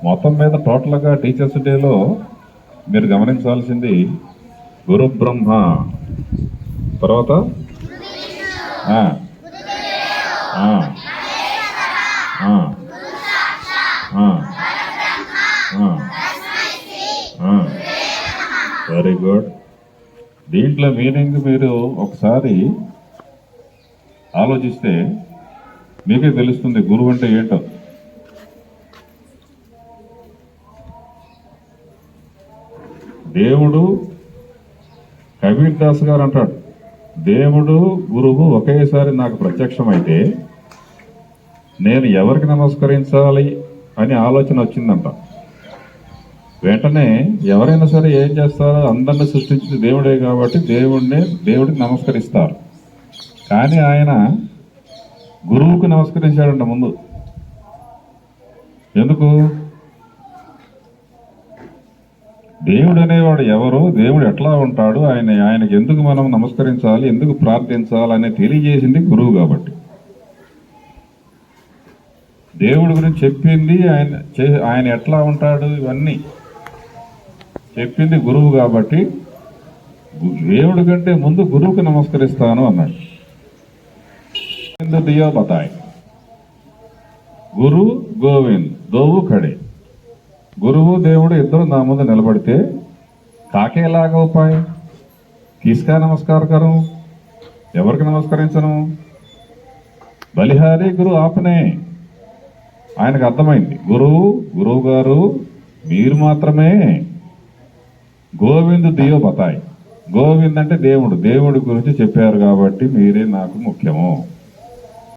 మొత్తం మీద టోటల్గా టీచర్స్ డేలో మీరు గమనించాల్సింది గురు బ్రహ్మ, తర్వాత వెరీ గుడ్. దీంట్లో మీనింగ్ మీరు ఒకసారి ఆలోచిస్తే మీకే తెలుస్తుంది గురువు అంటే ఏంటో. దేవుడు, కబీర్ దాస్ గారు అంటాడు, దేవుడు గురువు ఒకేసారి నాకు ప్రత్యక్షమైతే నేను ఎవరికి నమస్కరించాలి అని ఆలోచన వచ్చిందంట. వెంటనే ఎవరైనా సరే ఏం చేస్తారో, అందరిని సృష్టించిన దేవుడే కాబట్టి దేవుడికి నమస్కరిస్తారు. కానీ ఆయన గురువుకు నమస్కరించాడంట ముందు. ఎందుకు? దేవుడు అనేవాడు ఎవరు, దేవుడు ఎట్లా ఉంటాడు, ఆయనకి ఎందుకు మనం నమస్కరించాలి, ఎందుకు ప్రార్థించాలని తెలియజేసింది గురువు కాబట్టి. దేవుడి గురించి చెప్పింది ఆయన ఎట్లా ఉంటాడు ఇవన్నీ చెప్పింది గురువు కాబట్టి దేవుడి కంటే ముందు గురువుకి నమస్కరిస్తాను అన్నాడు. దియో బతాయ్, గురు గోవింద్ దోవు ఖడే. గురువు దేవుడు ఇద్దరు నా ముందు నిలబడితే కాకేలాగా ఉపాయ్, కిస్కా నమస్కారం కరం, ఎవరికి నమస్కరించను? బలిహారీ గురు ఆపనే. ఆయనకు అర్థమైంది, గురువు గారు మీరు మాత్రమే. గోవింద్ దియో బతాయ్, గోవింద్ అంటే దేవుడి గురించి చెప్పారు కాబట్టి మీరే నాకు ముఖ్యము.